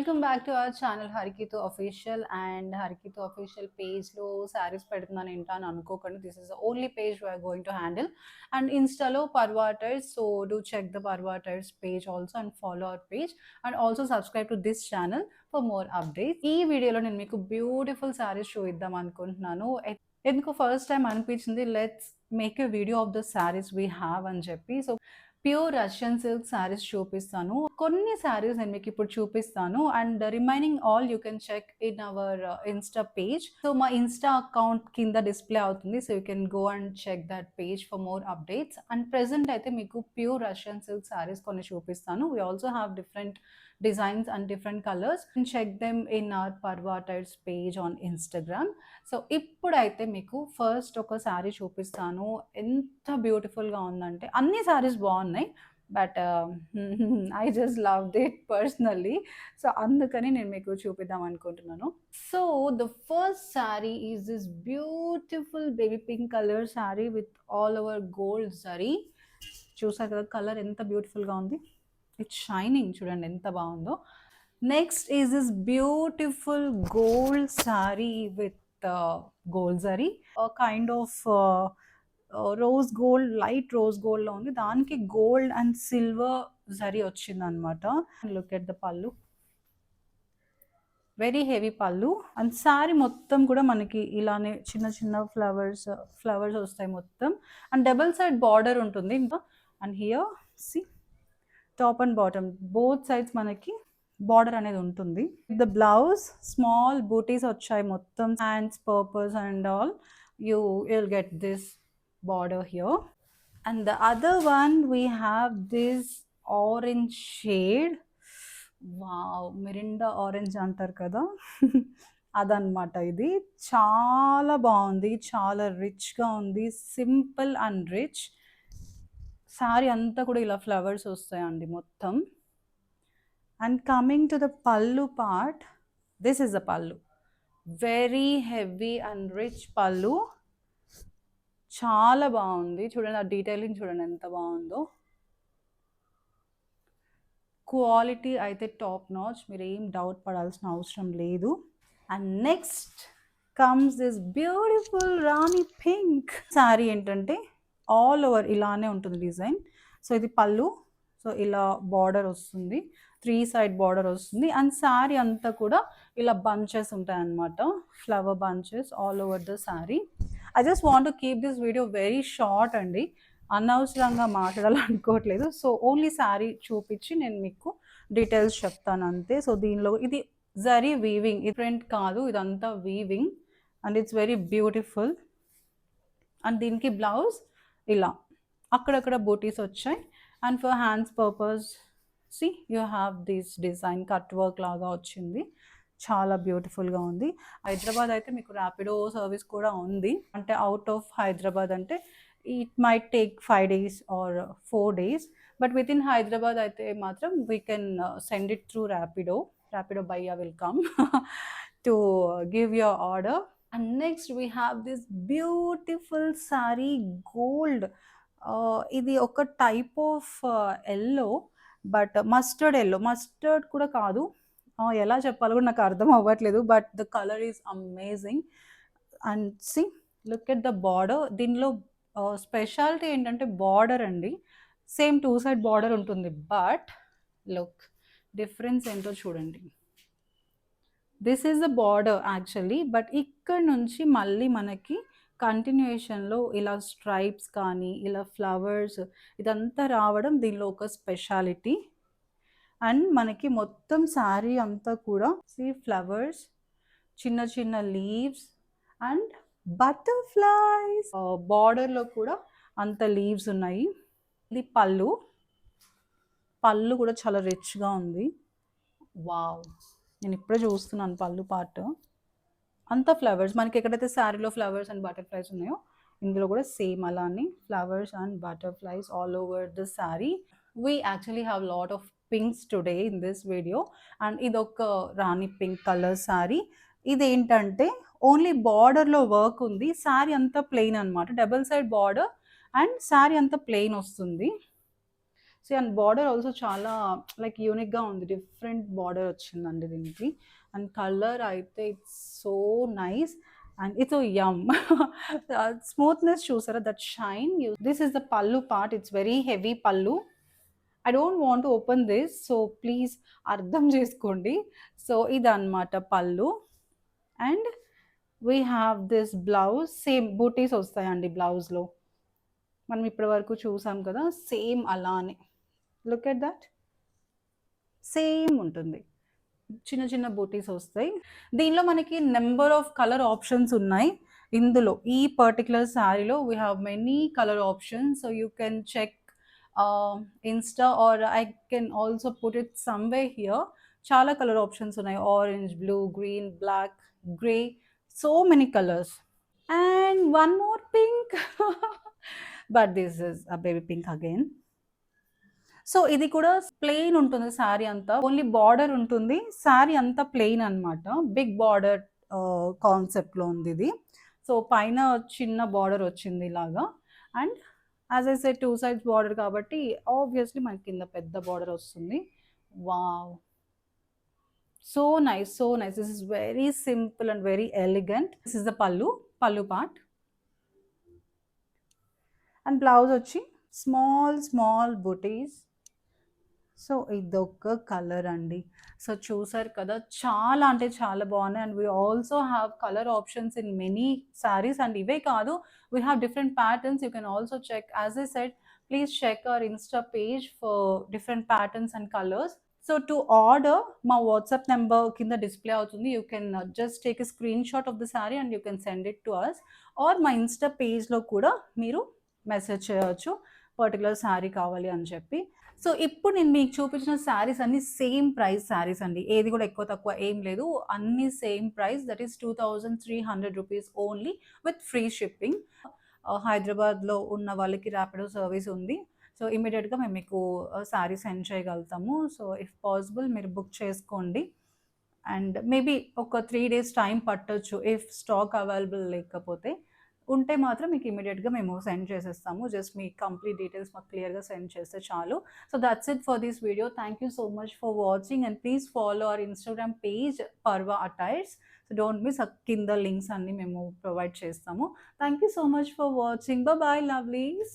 Welcome back to our channel హరికితో official and హరికితో official పేజ్లో శారీస్ పెడుతున్నాను ఏంటా అని అనుకోకండి. This is the only page we're going to handle. And ఇన్స్టాలో పర్వాటర్స్, సో డూ చెక్ ద పర్వాటర్స్ page also and follow our page and also subscribe to this channel for more updates. ఈ వీడియోలో నేను మీకు బ్యూటిఫుల్ శారీస్ చూపిద్దాం అనుకుంటున్నాను. ఎందుకు ఫస్ట్ టైం అనిపించింది let's make a video of the saris we have అని చెప్పి. So pure Russian silk sarees చూపిస్తాను. కొన్ని శారీస్ నేను మీకు ఇప్పుడు చూపిస్తాను and remaining all you can check in our Insta page. So మా ఇన్స్టా అకౌంట్ కింద డిస్ప్లే అవుతుంది. So you can go and check that page for more updates. And present అయితే మీకు ప్యూర్ రష్యన్ సిల్క్ శారీస్ కొన్ని చూపిస్తాను. We also have different designs and different colors. You can check them in our Parvatars page on Instagram. So ఇప్పుడైతే మీకు first ఒక శారీ చూపిస్తాను. ఎంత బ్యూటిఫుల్గా ఉందంటే అన్ని శారీస్ బాగున్నాయి but I just loved it personally. So అందుకని నేను మీకు చూపిద్దాం అనుకుంటున్నాను. So the first sari is this beautiful baby pink colour sari with all over gold zari. చూసారు కదా కలర్ ఎంత బ్యూటిఫుల్గా ఉంది. ఇట్స్ షైనింగ్, చూడండి ఎంత బాగుందో. Next is this beautiful gold sari with gold zari, kind of rose gold, light rose గోల్డ్లో ఉంది. దానికి గోల్డ్ అండ్ సిల్వర్ జరీ వచ్చింది అనమాట. లుక్ ఎట్ ద పళ్ళు, వెరీ హెవీ పళ్ళు. అండ్ శారీ మొత్తం కూడా మనకి ఇలానే చిన్న చిన్న ఫ్లవర్స్ వస్తాయి మొత్తం. అండ్ డబుల్ సైడ్ బార్డర్ ఉంటుంది ఇంకా. And here see top and bottom both sides మనకి బార్డర్ అనేది ఉంటుంది. ద బ్లౌజ్ స్మాల్ బూటీస్ వచ్చాయి మొత్తం, hands purpose and all. You will get this border here. And the other one we have this orange shade. Wow, Mirinda orange అంటారు కదా అదనమాట. ఇది చాలా బాగుంది, చాలా రిచ్గా ఉంది, సింపుల్ అండ్ రిచ్. శారీ అంతా కూడా ఇలా ఫ్లవర్స్ వస్తాయండి మొత్తం. అండ్ కమింగ్ టు ద పళ్ళు పార్ట్, దిస్ ఇస్ ద పళ్ళు. వెరీ హెవీ అండ్ రిచ్ పళ్ళు, చాలా బాగుంది. చూడండి ఆ డీటెయిలింగ్ చూడండి ఎంత బాగుందో. క్వాలిటీ అయితే టాప్ నాచ్, మీరు ఏం డౌట్ పడాల్సిన అవసరం లేదు. And next comes this beautiful Rani pink sari. ఏంటంటే ఆల్ ఓవర్ ఇలానే ఉంటుంది డిజైన్. సో ఇది పళ్ళు, సో ఇలా బార్డర్ వస్తుంది, 3 సైడ్ బార్డర్ వస్తుంది. అండ్ శారీ అంతా కూడా ఇలా బంచెస్ ఉంటాయి అన్నమాట, flower bunches all over the sari. I just want to keep this video very short అండి, అనవసరంగా మాట్లాడాలనుకోవట్లేదు. సో ఓన్లీ శారీ చూపించి నేను మీకు డీటెయిల్స్ చెప్తాను అంతే. సో దీనిలో ఇది జరీ వీవింగ్, ప్రింట్ కాదు, ఇదంతా weaving and it's very beautiful. And దీనికి బ్లౌజ్ ఇలా అక్కడక్కడ బూటీస్ వచ్చాయి. And for hands purpose see you have this design cut work లాగా వచ్చింది, చాలా బ్యూటిఫుల్గా ఉంది. హైదరాబాద్ అయితే మీకు ర్యాపిడో సర్వీస్ కూడా ఉంది. అంటే అవుట్ ఆఫ్ హైదరాబాద్ అంటే it might take 5 days or 4 days, but with in Hyderabad అయితే మాత్రం we can send it through Rapido. భయ్యా will come to give your order. And next we have this beautiful saree gold. ఇది ఒక type of yellow, but mustard yellow, mustard కూడా కాదు, ఎలా చెప్పాలో కూడా నాకు అర్థం అవ్వట్లేదు. But the colour is amazing. And see look at the border. దీనిలో స్పెషాలిటీ ఏంటంటే బార్డర్ అండి, సేమ్ 2 సైడ్ బార్డర్ ఉంటుంది, బట్ లుక్ డిఫరెన్స్ ఏంటో చూడండి. This is the border actually, but ఇక్కడ నుంచి మళ్ళీ మనకి కంటిన్యూయేషన్లో ఇలా స్ట్రైప్స్ కానీ ఇలా ఫ్లవర్స్ ఇదంతా రావడం దీనిలో ఒక స్పెషాలిటీ. అండ్ మనకి మొత్తం శారీ అంతా కూడా సీ ఫ్లవర్స్, చిన్న చిన్న లీవ్స్ అండ్ బటర్ఫ్లైస్. బార్డర్లో కూడా అంత లీవ్స్ ఉన్నాయి. ఇది పళ్ళు కూడా చాలా రిచ్గా ఉంది. వావ్, నేను ఇప్పుడే చూస్తున్నాను పళ్ళు పార్ట్. అంతా ఫ్లవర్స్, మనకి ఎక్కడైతే శారీలో ఫ్లవర్స్ అండ్ బటర్ఫ్లైస్ ఉన్నాయో ఇందులో కూడా సేమ్ అలానే flowers and butterflies all over the sari. We actually have lot of pinks today in this video. And ఇదొక రాణి పింక్ కలర్ శారీ. ఇదేంటంటే ఓన్లీ బార్డర్లో వర్క్ ఉంది, శారీ అంతా ప్లెయిన్ అనమాట, double side border and sari అంతా ప్లెయిన్ వస్తుంది. సో అండ్ బార్డర్ ఆల్సో చాలా like యూనిక్గా ఉంది, డిఫరెంట్ బార్డర్ వచ్చిందండి దీనికి. అండ్ కలర్ అయితే it's so nice and it's um. Smoothness చూసారా, that shine. This is the pallu part, it's very heavy pallu. I don't want to open this, so please అర్థం చేసుకోండి. So ఇదన్నమాట pallu. And we have this blouse, same బూటీస్ వస్తాయండి బ్లౌజ్లో. మనం ఇప్పటి వరకు చూసాం కదా, సేమ్ అలానే. లుక్ ఎట్ దట్, సేమ్ ఉంటుంది, చిన్న చిన్న బూటీస్ వస్తాయి. దీనిలో మనకి నెంబర్ ఆఫ్ కలర్ ఆప్షన్స్ ఉన్నాయి. ఇందులో ఈ పర్టికులర్ శారీలో we have many colour options. So you can check Insta or I can also put it someway here. చాలా కలర్ ఆప్షన్స్ ఉన్నాయి, orange, blue, green, black, grey, so many colours. And one more pink. But this is a baby pink again. So ఇది కూడా plain ఉంటుంది శారీ అంతా, only border ఉంటుంది, శారీ అంతా plain అనమాట. Big border కాన్సెప్ట్లో ఉంది ఇది. సో పైన చిన్న బార్డర్ వచ్చింది ఇలాగా. And as I said 2 sides border కాబట్టి ఆబ్వియస్లీ మనకి కింద పెద్ద బార్డర్ వస్తుంది. Wow, so nice, so nice. This is very simple and very elegant. This is the pallu part. And blouse వచ్చి స్మాల్ స్మాల్ బుటీస్. సో ఇదొక కలర్ అండి. సో చూసారు కదా, చాలా అంటే చాలా బాగున్నాయి. And we also have colour options in many saris. And ఇవే కాదు, we have different patterns. You can also check, as I said, please check our Insta page for different patterns and colours. So to order, మా WhatsApp number కింద display అవుతుంది. You can just take a screenshot of the saree and you can send it to us. Or మా Insta పేజ్లో కూడా మీరు message చేయవచ్చు particular sari కావాలి అని చెప్పి. సో ఇప్పుడు నేను మీకు చూపించిన శారీస్ అన్ని సేమ్ ప్రైస్ శారీస్ అండి, ఏది కూడా ఎక్కువ తక్కువ ఏం లేదు, అన్ని same price. That is 2300 rupees only with free shipping. హైదరాబాద్లో ఉన్న వాళ్ళకి ర్యాపిడో సర్వీస్ ఉంది. సో ఇమీడియట్గా మేము మీకు శారీ సెండ్ చేయగలుగుతాము. సో ఇఫ్ పాసిబుల్ మీరు బుక్ చేసుకోండి. అండ్ మేబీ ఒక 3 days టైం పట్టొచ్చు ఇఫ్ స్టాక్ అవైలబుల్ లేకపోతే. ఉంటే మాత్రం మీకు ఇమీడియట్గా మేము సెండ్ చేసేస్తాము. జస్ట్ మీ కంప్లీట్ డీటెయిల్స్ మాకు క్లియర్గా సెండ్ చేస్తే చాలు. So that's it for this video. Thank you so much for watching and please follow our Instagram page Parva attires. So don't miss, కింద లింక్స్ అన్ని మేము ప్రొవైడ్ చేస్తాము. Thank you so much for watching. Bye lovelies.